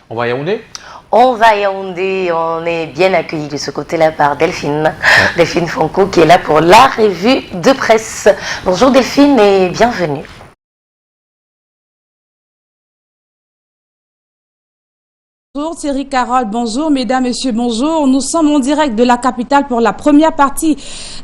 On va à Yaoundé? On va à Yaoundé, on est bien accueillis de ce côté-là par Delphine. Ouais. Delphine Fonko qui est là pour la revue de presse. Bonjour Delphine et bienvenue. Bonjour Thierry Carole, bonjour mesdames, messieurs, bonjour. Nous sommes en direct de la capitale pour la première partie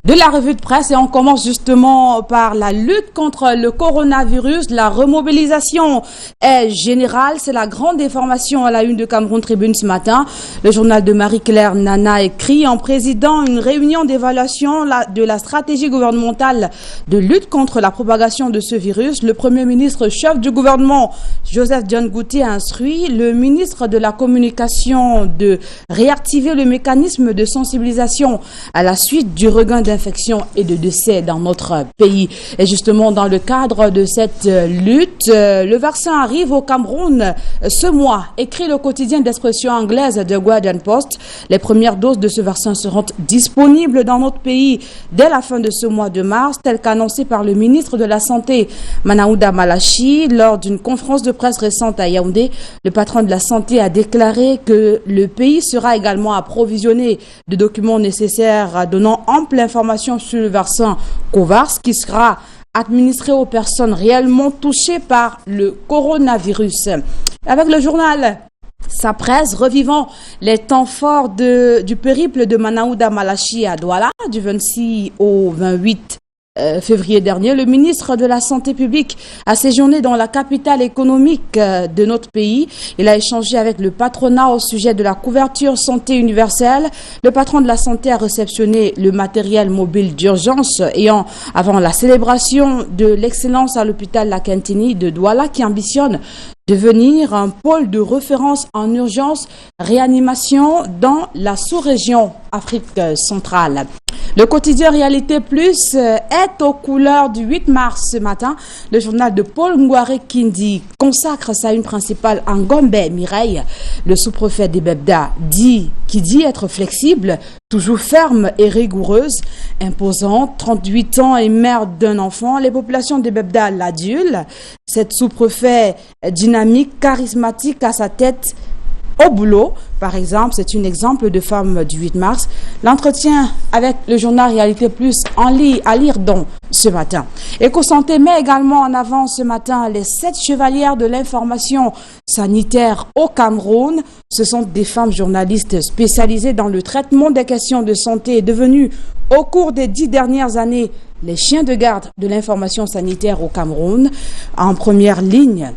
de la revue de presse et on commence justement par la lutte contre le coronavirus. La remobilisation est générale, c'est la grande information à la une de Cameroun Tribune ce matin. Le journal de Marie-Claire Nana écrit en présidant une réunion d'évaluation de la stratégie gouvernementale de lutte contre la propagation de ce virus. Le Premier ministre chef du gouvernement, Joseph John Goutier, a instruit le ministre de la Communication de réactiver le mécanisme de sensibilisation à la suite du regain d'infections et de décès dans notre pays. Et justement, dans le cadre de cette lutte, le vaccin arrive au Cameroun ce mois, écrit le quotidien d'expression anglaise The Guardian Post. Les premières doses de ce vaccin seront disponibles dans notre pays dès la fin de ce mois de mars, tel qu'annoncé par le ministre de la Santé, Manaouda Malachi, lors d'une conférence de presse récente à Yaoundé. Le patron de la Santé a déclaré que le pays sera également approvisionné de documents nécessaires donnant ample information sur le vaccin Covax qui sera administré aux personnes réellement touchées par le coronavirus. Avec le journal Sa Presse, revivant les temps forts du périple de Manaouda Malachi à Douala du 26 au 28 février dernier, le ministre de la Santé publique a séjourné dans la capitale économique de notre pays. Il a échangé avec le patronat au sujet de la couverture santé universelle. Le patron de la santé a réceptionné le matériel mobile d'urgence avant la célébration de l'excellence à l'hôpital La Quintini de Douala qui ambitionne devenir un pôle de référence en urgence réanimation dans la sous-région Afrique centrale. Le quotidien Réalité Plus est aux couleurs du 8 mars ce matin. Le journal de Paul Ngouare Kindi consacre sa une principale en Gombe Mireille. Le sous-préfet des Bebda qui dit être flexible, toujours ferme et rigoureuse, imposante, 38 ans et mère d'un enfant. Les populations des Bebda l'adulent. Cette sous-préfet dynamique, charismatique à sa tête, au boulot, par exemple, c'est un exemple de femme du 8 mars. L'entretien avec le journal Réalité Plus à lire donc ce matin. EcoSanté met également en avant ce matin les 7 chevalières de l'information sanitaire au Cameroun. Ce sont des femmes journalistes spécialisées dans le traitement des questions de santé et devenues au cours des 10 dernières années les chiens de garde de l'information sanitaire au Cameroun. En première ligne,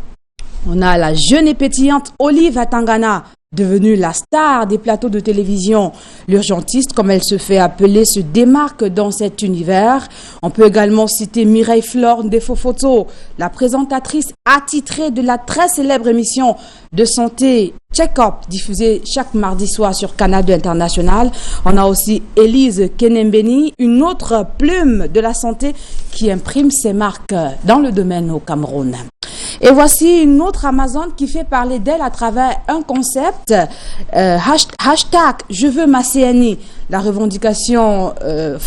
on a la jeune et pétillante Olive Atangana, devenue la star des plateaux de télévision. L'urgentiste, comme elle se fait appeler, se démarque dans cet univers. On peut également citer Mireille Flore Ndefofoto, la présentatrice attitrée de la très célèbre émission de santé Check-up, diffusée chaque mardi soir sur Canal 2 International. On a aussi Élise Kenembeni, une autre plume de la santé qui imprime ses marques dans le domaine au Cameroun. Et voici une autre Amazone qui fait parler d'elle à travers un concept, hashtag je veux ma CNI. La revendication d'Anne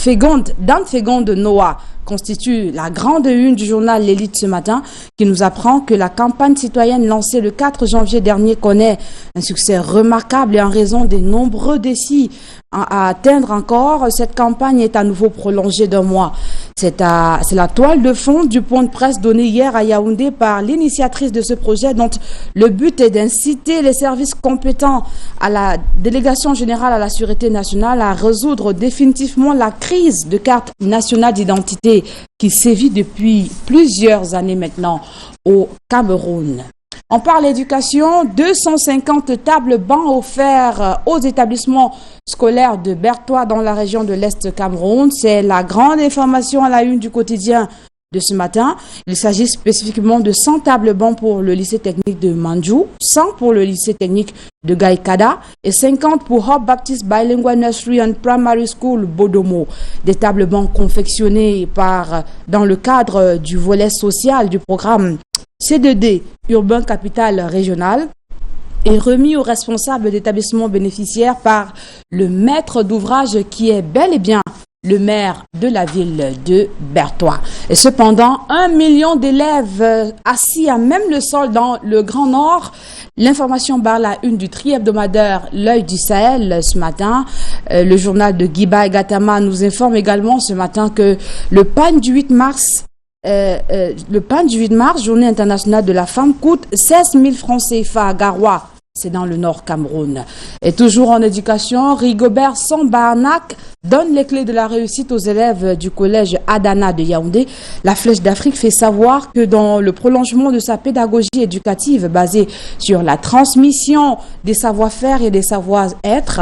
Fégonde Noah constitue la grande une du journal L'Élite ce matin qui nous apprend que la campagne citoyenne lancée le 4 janvier dernier connaît un succès remarquable et en raison des nombreux défis à atteindre encore, cette campagne est à nouveau prolongée d'un mois. C'est la toile de fond du point de presse donné hier à Yaoundé par l'initiatrice de ce projet dont le but est d'inciter les services compétents à la Délégation générale à la Sûreté nationale à résoudre définitivement la crise de carte nationale d'identité qui sévit depuis plusieurs années maintenant au Cameroun. On parle éducation, 250 tables bancs offerts aux établissements scolaires de Bertois dans la région de l'Est Cameroun. C'est la grande information à la une du quotidien de ce matin. Il s'agit spécifiquement de 100 tables bancs pour le lycée technique de Mandjou, 100 pour le lycée technique de Gaïkada et 50 pour Hope Baptist Bilingual Nursery and Primary School Bodomo. Des tables bancs confectionnées dans le cadre du volet social du programme C2D Urbain Capital Régional et remis aux responsables d'établissements bénéficiaires par le maître d'ouvrage qui est bel et bien le maire de la ville de Bertois. Et cependant, 1 million d'élèves assis à même le sol dans le Grand Nord. L'information barre la une du tri-hebdomadaire L'Œil du Sahel ce matin. Le journal de Guiba et Gatama nous informe également ce matin que le pain du 8 mars, journée internationale de la femme, coûte 16 000 francs CFA à Garoua. C'est dans le Nord Cameroun. Et toujours en éducation, Rigobert Sambarnak donne les clés de la réussite aux élèves du collège Adana de Yaoundé. La Flèche d'Afrique fait savoir que dans le prolongement de sa pédagogie éducative basée sur la transmission des savoir-faire et des savoir-être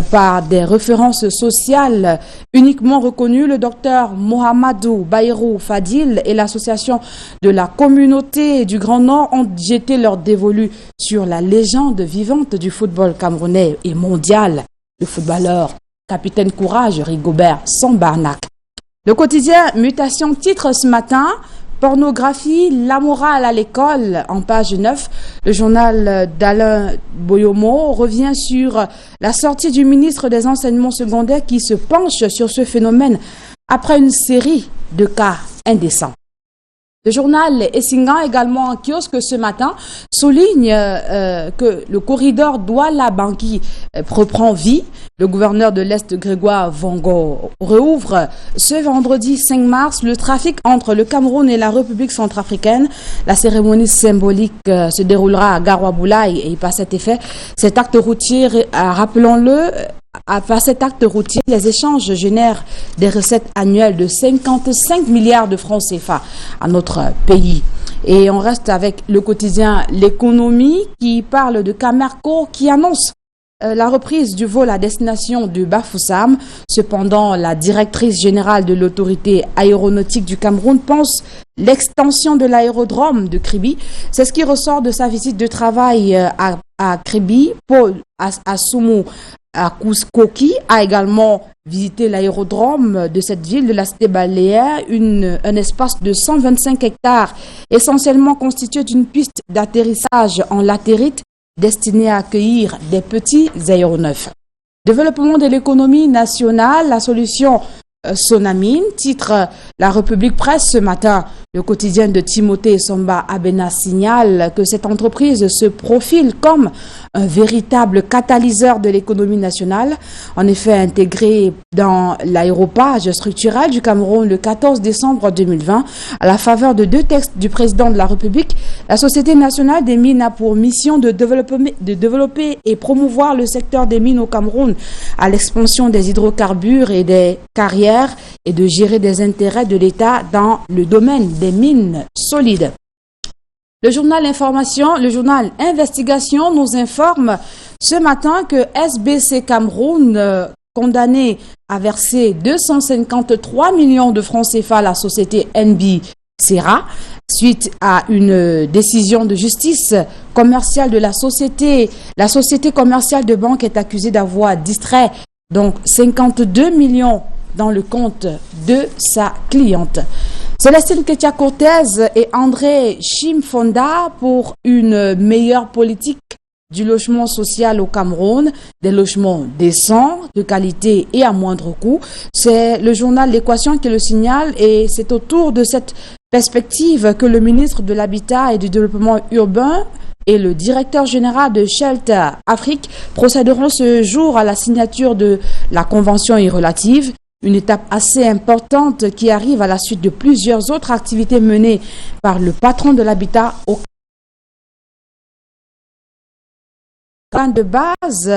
par des références sociales uniquement reconnues, le docteur Mohamedou Bayrou Fadil et l'association de la communauté du Grand Nord ont jeté leur dévolu sur la légende vivante du football camerounais et mondial, le footballeur capitaine courage Rigobert Sambarnak. Le quotidien Mutation titre ce matin pornographie, la morale à l'école en page 9. Le journal d'Alain Boyomo revient sur la sortie du ministre des enseignements secondaires qui se penche sur ce phénomène après une série de cas indécents. Le journal Essingan, également en kiosque ce matin, souligne que le corridor Douala-Bangui reprend vie. Le gouverneur de l'Est, Grégoire Vongo, rouvre ce vendredi 5 mars le trafic entre le Cameroun et la République centrafricaine. La cérémonie symbolique se déroulera à Garoua-Boulaye et par cet effet, cet acte routier, rappelons-le, par cet acte routier, les échanges génèrent des recettes annuelles de 55 milliards de francs CFA à notre pays. Et on reste avec le quotidien L'économie qui parle de Camerco qui annonce la reprise du vol à destination du Bafoussam. Cependant, la directrice générale de l'autorité aéronautique du Cameroun pense l'extension de l'aérodrome de Kribi. C'est ce qui ressort de sa visite de travail à Kribi. Paul Assoumou à Kouskoki a également visité l'aérodrome de cette ville de la cité balnéaire, un espace de 125 hectares essentiellement constitué d'une piste d'atterrissage en latérite destinée à accueillir des petits aéronefs. Développement de l'économie nationale, la solution Sonamine, titre La République Presse ce matin. Le quotidien de Timothée Somba Abena signale que cette entreprise se profile comme un véritable catalyseur de l'économie nationale. En effet, intégrée dans l'aéropage structurel du Cameroun le 14 décembre 2020, à la faveur de 2 textes du président de la République, la Société nationale des mines a pour mission de développer et promouvoir le secteur des mines au Cameroun à l'expansion des hydrocarbures et des carrières et de gérer des intérêts de l'État dans le domaine des mines solides. Le journal Information, le journal Investigation nous informe ce matin que SBC Cameroun, condamné à verser 253 millions de francs CFA à la société NB Serra, suite à une décision de justice commerciale de la société commerciale de banque est accusée d'avoir distrait donc 52 millions dans le compte de sa cliente. Célestine Ketia-Cortez et André Chimfonda pour une meilleure politique du logement social au Cameroun, des logements décents, de qualité et à moindre coût. C'est le journal L'Équation qui le signale et c'est autour de cette perspective que le ministre de l'Habitat et du Développement urbain et le directeur général de Shelter Afrique procéderont ce jour à la signature de la convention relative. Une étape assez importante qui arrive à la suite de plusieurs autres activités menées par le patron de l'habitat au Cameroun. De base,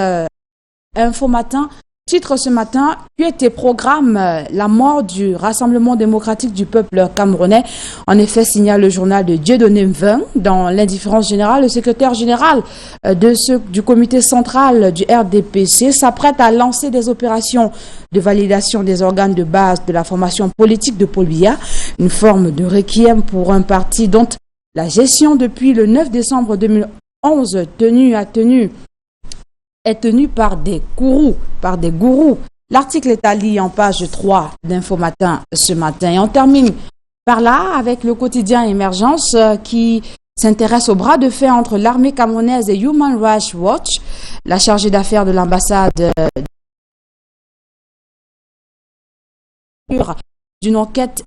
Info Matin titre ce matin, QT programme la mort du Rassemblement démocratique du peuple camerounais. En effet, signale le journal de Dieudonné Mvin. Dans l'indifférence générale, le secrétaire général du comité central du RDPC s'apprête à lancer des opérations de validation des organes de base de la formation politique de Paul Biya, une forme de requiem pour un parti dont la gestion depuis le 9 décembre 2011 est tenue par des gourous. L'article est à lire en page 3 d'Info Matin ce matin. Et on termine par là avec le quotidien Émergence qui s'intéresse au bras de fer entre l'armée camerounaise et Human Rights Watch. La chargée d'affaires de l'ambassade d'une enquête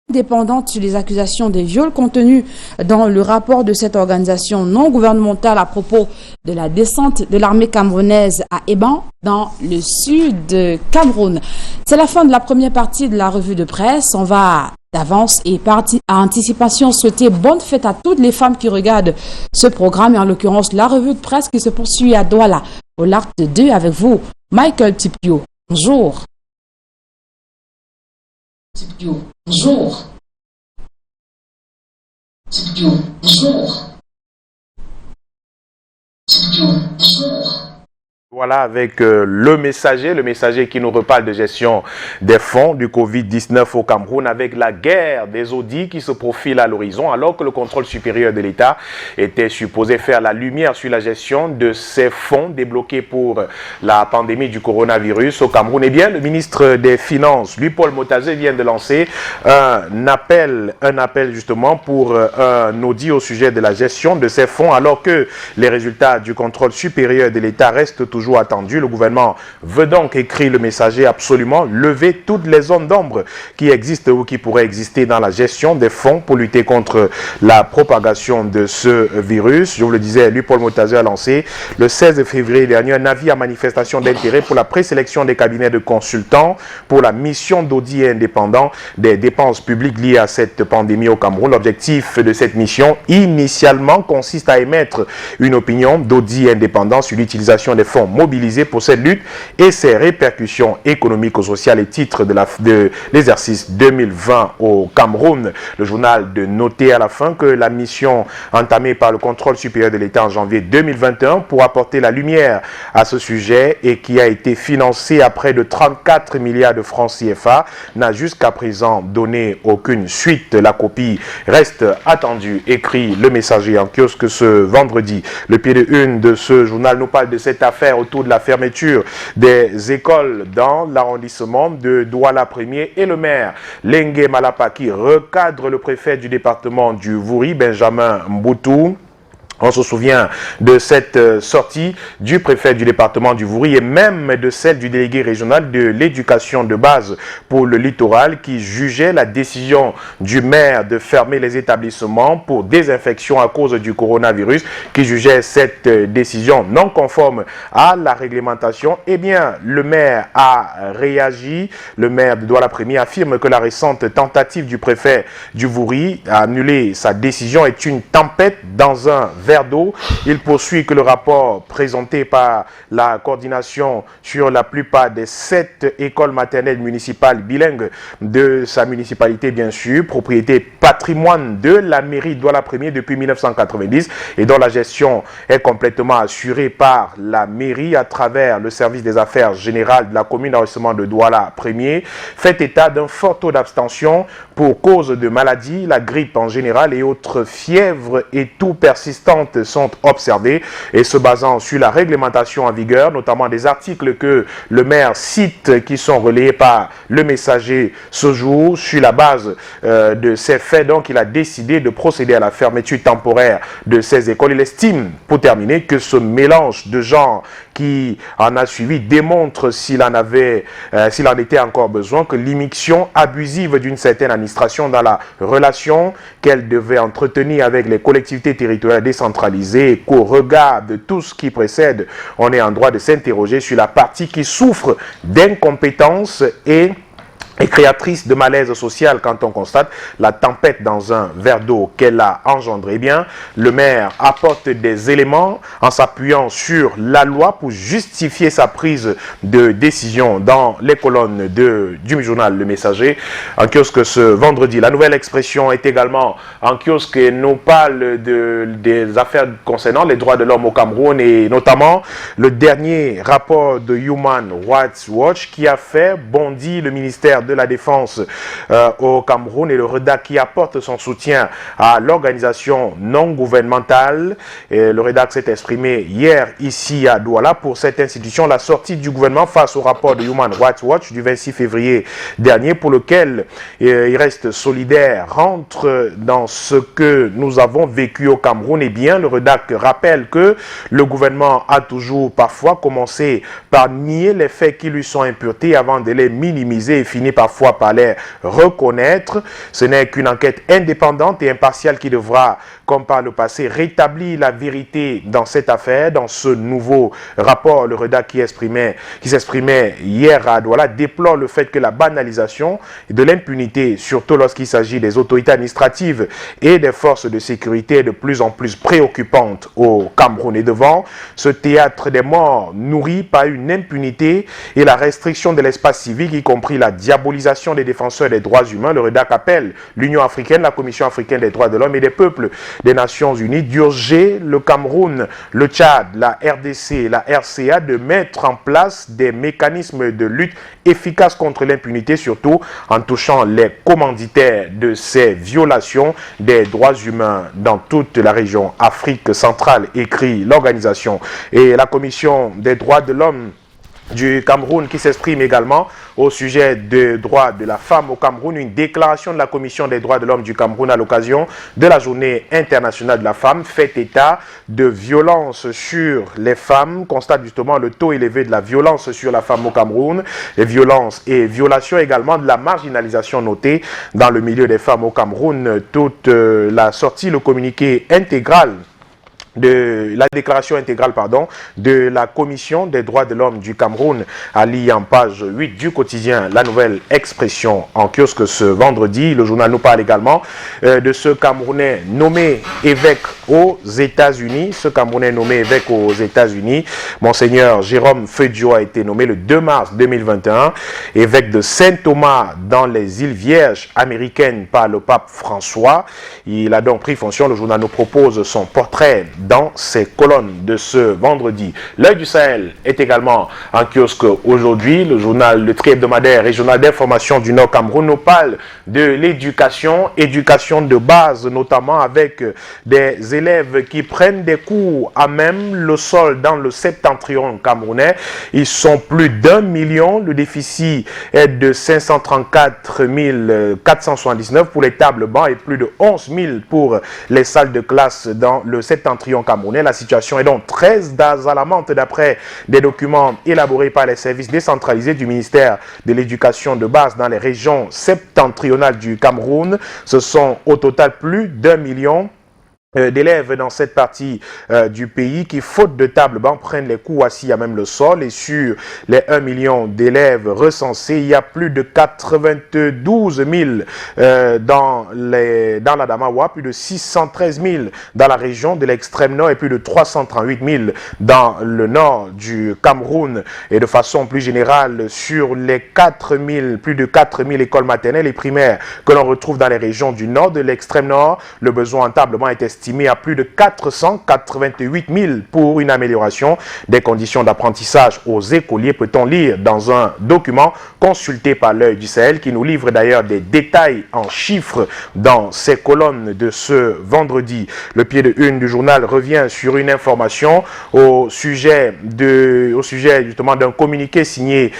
indépendante sur les accusations des viols contenues dans le rapport de cette organisation non gouvernementale à propos de la descente de l'armée camerounaise à Eban, dans le sud de Cameroun. C'est la fin de la première partie de la revue de presse. On va d'avance et par anticipation souhaiter bonne fête à toutes les femmes qui regardent ce programme, et en l'occurrence la revue de presse qui se poursuit à Douala, au Larc 2 avec vous, Michael Tipio. Bonjour. Tipio, bonjour. Tipio, bonjour. Tipio, bonjour. Voilà avec le messager qui nous reparle de gestion des fonds du Covid-19 au Cameroun, avec la guerre des audits qui se profile à l'horizon, alors que le contrôle supérieur de l'État était supposé faire la lumière sur la gestion de ces fonds débloqués pour la pandémie du coronavirus au Cameroun. Eh bien, le ministre des Finances, Louis-Paul Motazé, vient de lancer un appel justement pour un audit au sujet de la gestion de ces fonds, alors que les résultats du contrôle supérieur de l'État restent toujours attendu. Le gouvernement veut donc, écrit le messager, absolument lever toutes les zones d'ombre qui existent ou qui pourraient exister dans la gestion des fonds pour lutter contre la propagation de ce virus. Je vous le disais, Louis-Paul Motazé a lancé le 16 février dernier un avis à manifestation d'intérêt pour la présélection des cabinets de consultants pour la mission d'audit indépendant des dépenses publiques liées à cette pandémie au Cameroun. L'objectif de cette mission, initialement, consiste à émettre une opinion d'audit indépendant sur l'utilisation des fonds mobilisés pour cette lutte et ses répercussions économiques, sociales et titres de l'exercice 2020 au Cameroun. Le journal de noter à la fin que la mission entamée par le contrôle supérieur de l'État en janvier 2021 pour apporter la lumière à ce sujet et qui a été financée à près de 34 milliards de francs CFA n'a jusqu'à présent donné aucune suite. La copie reste attendue, écrit le messager en kiosque ce vendredi. Le pied de une de ce journal nous parle de cette affaire autour de la fermeture des écoles dans l'arrondissement de Douala 1er, et le maire Lengue Malapa qui recadre le préfet du département du Vouri, Benjamin Mboutou. On se souvient de cette sortie du préfet du département du Vouri et même de celle du délégué régional de l'éducation de base pour le littoral qui jugeait la décision du maire de fermer les établissements pour désinfection à cause du coronavirus, qui jugeait cette décision non conforme à la réglementation. Eh bien, le maire a réagi. Le maire de Douala 1er affirme que la récente tentative du préfet du Vouri à annuler sa décision est une tempête dans un verre d'eau. Il poursuit que le rapport présenté par la coordination sur la plupart des 7 écoles maternelles municipales bilingues de sa municipalité, bien sûr, propriété patrimoine de la mairie de Douala 1er depuis 1990 et dont la gestion est complètement assurée par la mairie à travers le service des affaires générales de la commune d'arrondissement de Douala 1er, fait état d'un fort taux d'abstention pour cause de maladies, la grippe en général et autres fièvres et tout persistantes sont observées, et se basant sur la réglementation en vigueur, notamment des articles que le maire cite qui sont relayés par le messager ce jour. Sur la base de ces faits, donc, il a décidé de procéder à la fermeture temporaire de ces écoles. Il estime, pour terminer, que ce mélange de genres qui en a suivi démontre, s'il en était encore besoin, que l'immixtion abusive d'une certaine administration dans la relation qu'elle devait entretenir avec les collectivités territoriales décentralisées, et qu'au regard de tout ce qui précède, on est en droit de s'interroger sur la partie qui souffre d'incompétence et créatrice de malaise social quand on constate la tempête dans un verre d'eau qu'elle a engendré. Eh bien, le maire apporte des éléments en s'appuyant sur la loi pour justifier sa prise de décision dans les colonnes du journal Le Messager en kiosque ce vendredi. La nouvelle expression est également en kiosque et nous parle des affaires concernant les droits de l'homme au Cameroun, et notamment le dernier rapport de Human Rights Watch qui a fait bondir le ministère de la Défense au Cameroun, et le REDAC qui apporte son soutien à l'organisation non gouvernementale. Et le REDAC s'est exprimé hier ici à Douala pour cette institution. La sortie du gouvernement face au rapport de Human Rights Watch du 26 février dernier, pour lequel il reste solidaire, rentre dans ce que nous avons vécu au Cameroun. Et bien, le REDAC rappelle que le gouvernement a toujours parfois commencé par nier les faits qui lui sont imputés avant de les minimiser et finit parfois par les reconnaître. Ce n'est qu'une enquête indépendante et impartiale qui devra, comme par le passé, rétablir la vérité dans cette affaire. Dans ce nouveau rapport, le REDA qui s'exprimait hier à Douala déplore le fait que la banalisation de l'impunité, surtout lorsqu'il s'agit des autorités administratives et des forces de sécurité, est de plus en plus préoccupante au Cameroun. Et devant ce théâtre des morts nourri par une impunité et la restriction de l'espace civique, y compris la diabolisation des défenseurs des droits humains, le REDAC appelle l'Union africaine, la Commission africaine des droits de l'homme et des peuples des Nations unies d'urger le Cameroun, le Tchad, la RDC, la RCA de mettre en place des mécanismes de lutte efficaces contre l'impunité, surtout en touchant les commanditaires de ces violations des droits humains dans toute la région Afrique centrale, écrit l'organisation. Et la Commission des droits de l'homme du Cameroun qui s'exprime également au sujet des droits de la femme au Cameroun. Une déclaration de la Commission des droits de l'homme du Cameroun à l'occasion de la journée internationale de la femme fait état de violences sur les femmes, constate justement le taux élevé de la violence sur la femme au Cameroun, les violences et violations également de la marginalisation notée dans le milieu des femmes au Cameroun. Toute la sortie, le communiqué intégral de la déclaration intégrale de la Commission des droits de l'homme du Cameroun à lire en page 8 du quotidien La Nouvelle Expression en kiosque ce vendredi. Le journal nous parle également de ce Camerounais nommé évêque aux États-Unis. Ce Camerounais nommé évêque aux États-Unis, Monseigneur Jérôme Feudio, a été nommé le 2 mars 2021 évêque de Saint-Thomas dans les îles Vierges américaines par le pape François. Il a donc pris fonction. Le journal nous propose son portrait dans ses colonnes de ce vendredi. L'œil du Sahel est également en kiosque aujourd'hui. Le journal, le tri-hebdomadaire régional d'information du Nord Cameroun nous parle de l'éducation, éducation de base notamment avec des élèves qui prennent des cours à même le sol dans le septentrion camerounais. Ils sont plus d'1 million. Le déficit est de 534 479 pour les tables bancs et plus de 11 000 pour les salles de classe dans le septentrion camerounais. La situation est donc très alarmante d'après des documents élaborés par les services décentralisés du ministère de l'Éducation de base dans les régions septentrionales du Cameroun. Ce sont au total plus d'1 million d'élèves dans cette partie du pays qui, faute de table banc, prennent les cours assis à même le sol. Et sur les 1 million d'élèves recensés, il y a plus de 92 000 dans l'Adamawa, plus de 613 000 dans la région de l'extrême nord et plus de 338 000 dans le nord du Cameroun. Et de façon plus générale, sur les plus de 4 000 écoles maternelles et primaires que l'on retrouve dans les régions du nord, de l'extrême nord, le besoin en table banc est estimé à plus de 488 000 pour une amélioration des conditions d'apprentissage aux écoliers, peut-on lire dans un document consulté par l'œil du Sahel qui nous livre d'ailleurs des détails en chiffres dans ses colonnes de ce vendredi. Le pied de une du journal revient sur une information au sujet justement d'un communiqué signé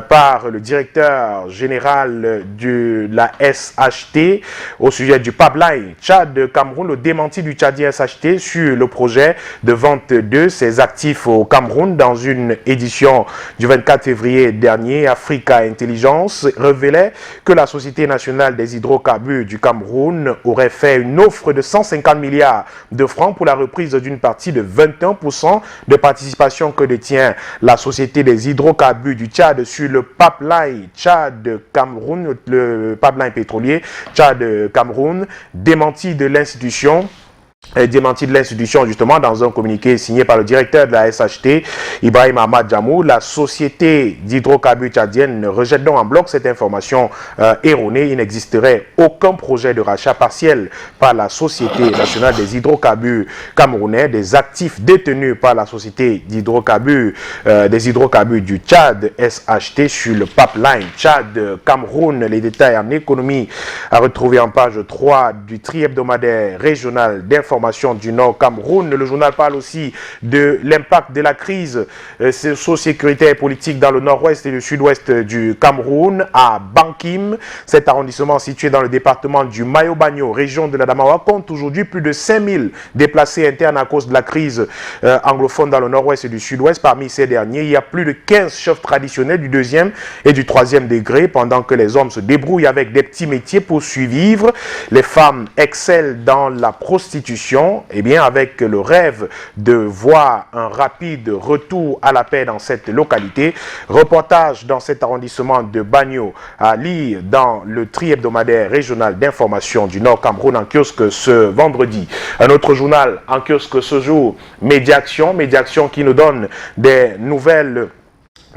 par le directeur général de la SHT au sujet du pipeline Tchad-Cameroun, le démenti du Tchadien SHT sur le projet de vente de ses actifs au Cameroun. Dans une édition du 24 février dernier, Africa Intelligence révélait que la Société nationale des hydrocarbures du Cameroun aurait fait une offre de 150 milliards de francs pour la reprise d'une partie de 21% de participation que détient la Société des hydrocarbures du Tchad sur le pipeline Tchad-Cameroun, le pipeline pétrolier Tchad-Cameroun, démenti de l'institution justement dans un communiqué signé par le directeur de la SHT, Ibrahim Ahmad Jamou. La société d'hydrocarbures tchadienne rejette donc en bloc cette information erronée. Il n'existerait aucun projet de rachat partiel par la Société nationale des hydrocarbures camerounais des actifs détenus par la Société d'hydrocarbures des hydrocarbures du Tchad, SHT, sur le pipeline Tchad-Cameroun. Les détails en économie à retrouver en page 3 du tri-hebdomadaire régional d'information d'information du Nord Cameroun. Le journal parle aussi de l'impact de la crise socio-sécuritaire et politique dans le nord-ouest et le sud-ouest du Cameroun, à Bankim. Cet arrondissement situé dans le département du Mayo-Bagno, région de l'Adamawa, compte aujourd'hui plus de 5000 déplacés internes à cause de la crise anglophone dans le nord-ouest et du sud-ouest. Parmi ces derniers, il y a plus de 15 chefs traditionnels du 2e et du 3e degré, pendant que les hommes se débrouillent avec des petits métiers pour survivre. Les femmes excellent dans la prostitution, et bien avec le rêve de voir un rapide retour à la paix dans cette localité. Reportage dans cet arrondissement de Bagno à lire dans le tri-hebdomadaire régional d'information du Nord Cameroun en kiosque ce vendredi. Un autre journal en kiosque ce jour, Médiaction qui nous donne des nouvelles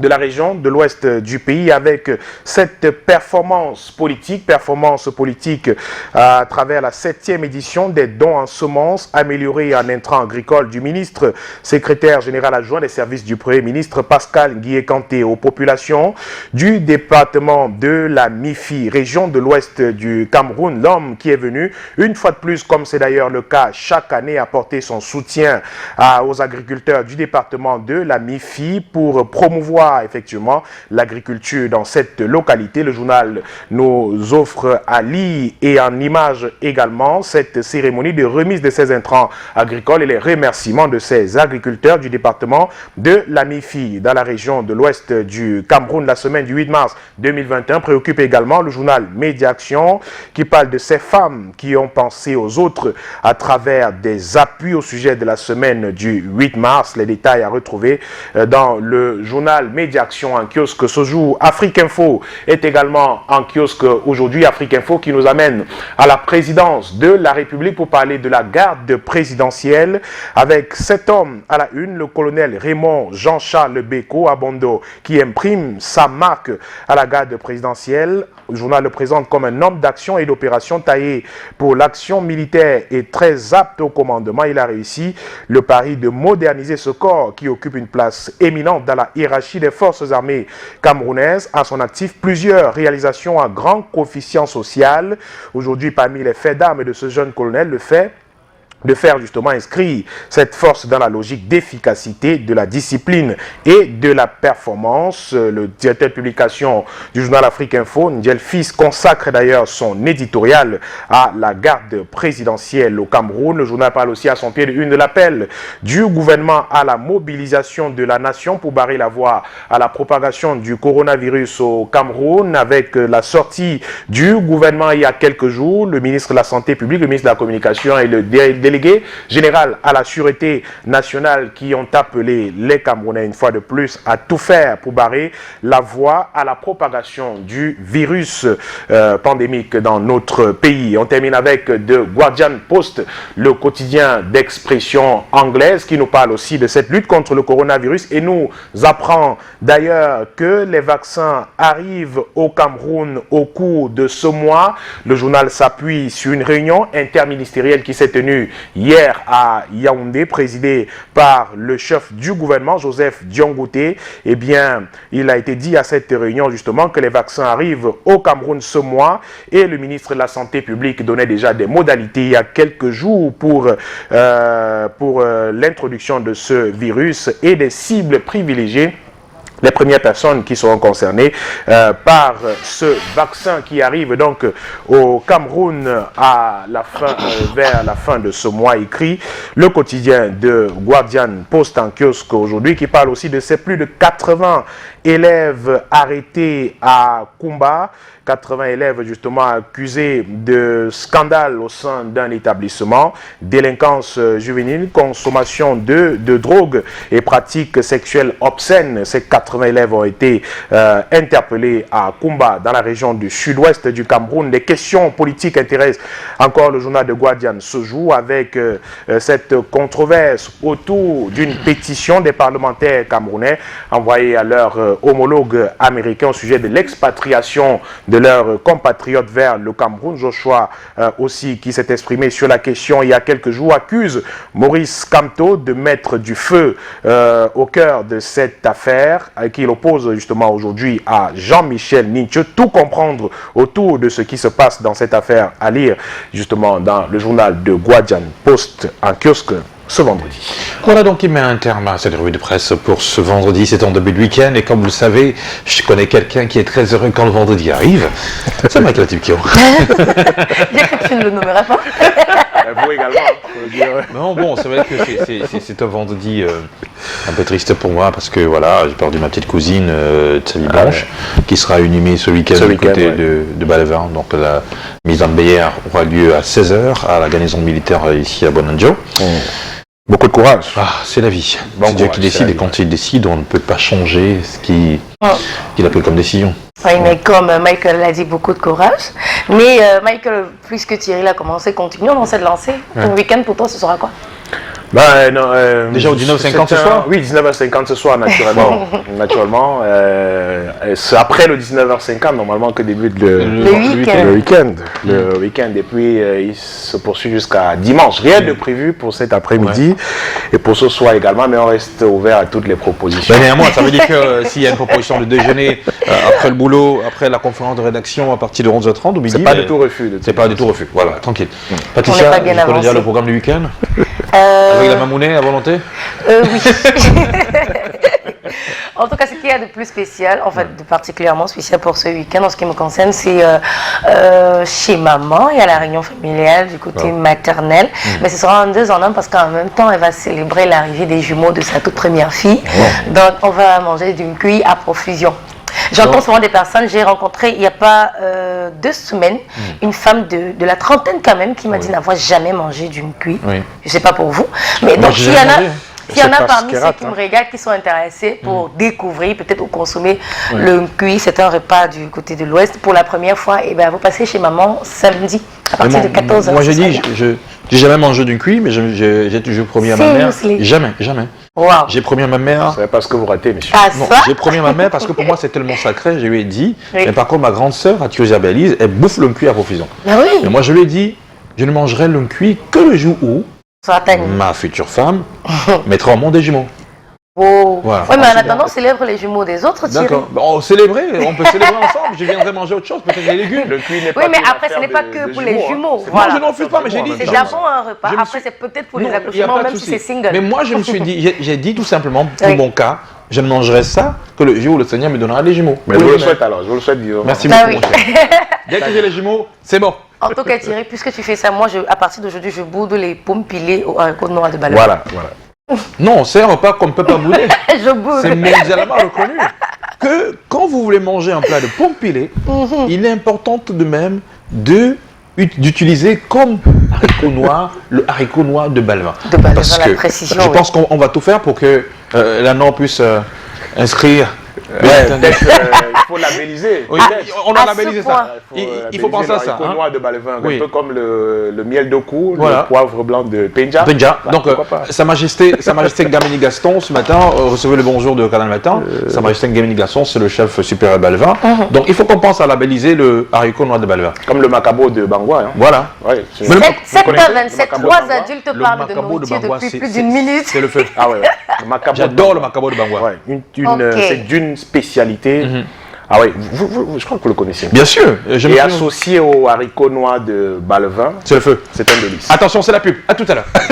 de la région de l'ouest du pays avec cette performance politique à travers la 7e édition des dons en semences améliorés en intrants agricoles du ministre secrétaire général adjoint des services du Premier ministre Pascal Guié-Kanté aux populations du département de la Mifi, région de l'ouest du Cameroun. L'homme qui est venu une fois de plus, comme c'est d'ailleurs le cas chaque année, apporter son soutien aux agriculteurs du département de la Mifi pour promouvoir effectivement l'agriculture dans cette localité. Le journal nous offre à lire et en images également cette cérémonie de remise de ces intrants agricoles et les remerciements de ces agriculteurs du département de la Mifi dans la région de l'ouest du Cameroun. La semaine du 8 mars 2021 préoccupe également le journal Médiaction qui parle de ces femmes qui ont pensé aux autres à travers des appuis au sujet de la semaine du 8 mars. Les détails à retrouver dans le journal Médiaction en kiosque ce jour. Afrique Info est également en kiosque aujourd'hui. Afrique Info qui nous amène à la présidence de la République pour parler de la garde présidentielle avec cet homme à la une, le colonel Raymond Jean-Charles Beko Abondo qui imprime sa marque à la garde présidentielle. Le journal le présente comme un homme d'action et d'opération taillé pour l'action militaire et très apte au commandement. Il a réussi le pari de moderniser ce corps qui occupe une place éminente dans la hiérarchie des forces armées camerounaises. À son actif, plusieurs réalisations à grand coefficient social. Aujourd'hui, parmi les faits d'armes de ce jeune colonel, le fait de faire justement inscrire cette force dans la logique d'efficacité, de la discipline et de la performance. Le directeur de publication du journal Afrique Info, Ndiel Fils, consacre d'ailleurs son éditorial à la garde présidentielle au Cameroun. Le journal parle aussi à son pied de une de l'appel du gouvernement à la mobilisation de la nation pour barrer la voie à la propagation du coronavirus au Cameroun avec la sortie du gouvernement il y a quelques jours. Le ministre de la Santé publique, le ministre de la Communication et le délégué général à la Sûreté nationale qui ont appelé les Camerounais une fois de plus à tout faire pour barrer la voie à la propagation du virus pandémique dans notre pays. On termine avec The Guardian Post, le quotidien d'expression anglaise qui nous parle aussi de cette lutte contre le coronavirus et nous apprend d'ailleurs que les vaccins arrivent au Cameroun au cours de ce mois. Le journal s'appuie sur une réunion interministérielle qui s'est tenue hier à Yaoundé, présidé par le chef du gouvernement, Joseph Diongouté. Eh bien, il a été dit à cette réunion justement que les vaccins arrivent au Cameroun ce mois et le ministre de la Santé publique donnait déjà des modalités il y a quelques jours pour l'introduction de ce virus et des cibles privilégiées. Les premières personnes qui seront concernées par ce vaccin qui arrive donc au Cameroun à la fin, vers la fin de ce mois, écrit le quotidien de Guardian Post en kiosque aujourd'hui qui parle aussi de ces plus de 80 élèves arrêtés à Kumba. 80 élèves justement accusés de scandale au sein d'un établissement, délinquance juvénile, consommation de drogue et pratiques sexuelles obscènes. Ces 80 élèves ont été interpellés à Kumba dans la région du sud-ouest du Cameroun. Des questions politiques intéressent encore le journal de Guardian ce jour avec cette controverse autour d'une pétition des parlementaires camerounais envoyée à leur homologue américain au sujet de l'expatriation de leurs compatriotes vers le Cameroun. Joshua aussi, qui s'est exprimé sur la question il y a quelques jours, accuse Maurice Kamto de mettre du feu au cœur de cette affaire qu'il oppose justement aujourd'hui à Jean-Michel Ninche. Tout comprendre autour de ce qui se passe dans cette affaire à lire justement dans le journal de Guardian Post en kiosque ce vendredi. Voilà donc qui met un terme à cette revue de presse pour ce vendredi. C'est en début de week-end et comme vous le savez, je connais quelqu'un qui est très heureux quand le vendredi arrive. C'est Michael Tipkio. Dire que tu ne le nommeras pas. Vous également, faut le dire. Non, bon, c'est vrai que c'est un vendredi un peu triste pour moi parce que voilà, j'ai perdu ma petite cousine Tsavi Blanche qui sera inhumée ce week-end du côté de Balevin. Donc la mise en bélière aura lieu à 16h à la garnison militaire ici à Bonanjo. Beaucoup de courage. Ah, c'est la vie. Bon c'est Dieu courage, qui décide et quand il décide, on ne peut pas changer ce qu'il a pris comme décision. Oui, mais comme Michael l'a dit, beaucoup de courage. Mais Michael, puisque Thierry l'a commencé, continuons dans cette lancée. Ton week-end pour toi, ce sera quoi? Ben, non, déjà au 19h50 ce soir? Oui, 19h50 ce soir, naturellement. naturellement. C'est après le 19h50, normalement, que débute le week-end. Le week-end. Et puis, il se poursuit jusqu'à dimanche. Rien de prévu pour cet après-midi et pour ce soir également, mais on reste ouvert à toutes les propositions. Ben, néanmoins, ça veut dire que s'il y a une proposition de déjeuner après le boulot, après la conférence de rédaction à partir de 11h30 ou midi, c'est pas du tout refus. C'est pas du tout refus. Voilà, tranquille. On n'est Patricia, pas bien tu connais déjà avancé. le programme du week-end avec la mamounée à volonté? Oui. En tout cas, ce qu'il y a de plus spécial, en fait, de particulièrement spécial pour ce week-end, en ce qui me concerne, c'est chez maman, il y a la réunion familiale du côté maternel, mais ce sera en 2 en 1 parce qu'en même temps, elle va célébrer l'arrivée des jumeaux de sa toute première fille. Donc, on va manger d'une cuille à profusion. J'entends souvent des personnes, j'ai rencontré il n'y a pas 2 semaines, une femme de la trentaine quand même qui m'a dit n'avoir jamais mangé d'une cuille. Je ne sais pas pour vous, mais donc s'il y en a... S'il y en a parmi ceux qui me regardent qui sont intéressés pour découvrir, peut-être ou consommer le cuit, c'est un repas du côté de l'Ouest pour la première fois, et bien vous passez chez maman samedi à partir de 14h. Moi j'ai dit, je n'ai jamais mangé d'une cuille, mais j'ai toujours promis à ma mère. Jamais. Wow. J'ai promis à ma mère. C'est pas ce que vous ratez, monsieur. Ah, Non, ça? j'ai promis à ma mère parce que pour moi c'est tellement sacré, je lui ai dit. Mais par contre, ma grande sœur, à Thiozabelise, elle bouffe le cuit à profusion. Ah oui. Et moi je lui ai dit, je ne mangerai le cuit que le jour où ma future femme mettra au monde des jumeaux. Oh. Voilà. Oui, mais en attendant, on célèbre les jumeaux des autres, Thierry. D'accord. On peut célébrer ensemble. Je viendrai manger autre chose, peut-être des légumes. Le cuit n'est Oui, pas mais qu'une après, ce affaire n'est pas de- que de pour les jumeaux. Non, Voilà. je n'en refuse pas, mais j'ai dit. C'est d'abord un repas. Je me Après, suis- c'est peut-être pour les Non, il y a accouchements, pas de même si souci. c'est single. Mais moi, je me suis dit, j'ai dit tout simplement, pour Oui. mon cas, je ne mangerai ça que le jour où le Seigneur me donnera les jumeaux. Mais je vous le souhaite alors, je vous le souhaite vivement. Merci Ah beaucoup, oui. mon cher. Dès que j'ai les jumeaux, c'est bon. En tout cas, Thierry, puisque tu fais ça, moi, à partir d'aujourd'hui, je boude les pommes pilées au haricot noir de Balou. Voilà. Non, c'est un repas qu'on ne peut pas bouder. Je boude. C'est mondialement reconnu que quand vous voulez manger un plat de pommes pilées, il est important tout de même d'utiliser comme haricot noir le haricot noir de Balvin. De Balvin, Parce la que précision, je oui. pense qu'on va tout faire pour que la NOR puisse inscrire. Peut-être il faut labelliser. Oui, peut-être. on À a ce labellisé point. ça. Il faut penser à ça. Le noir de Balevin, Oui. un peu comme le miel de cou, Voilà. le poivre blanc de Penja. Déjà, Bah, donc pourquoi pas. Sa Majesté Gamini Gaston ce matin recevait le bonjour de Canal Matin. Sa Majesté Gamini Gaston, c'est le chef supérieur de Balvin. Donc il faut qu'on pense à labelliser le haricot noir de Balvin. Comme le macabo de Bangwa. Hein. Voilà. Ouais, c'est- Mais le- Vous connaissez le 7h27, macabo de 3 Bangwa? adultes Le parlent de macabo de nourriture Bangwa, depuis c'est- plus d'une minute. C'est le feu. Ah ouais. Le macabo de J'adore le Bangwa. macabo de Bangwa. Ouais, Ok. c'est d'une spécialité. Ah ouais, je crois que vous le connaissez. Bien sûr. Je me Et souviens- associé au haricot noir de Balevin, C'est le feu. c'est un délice. Attention, c'est la pub. À tout à l'heure.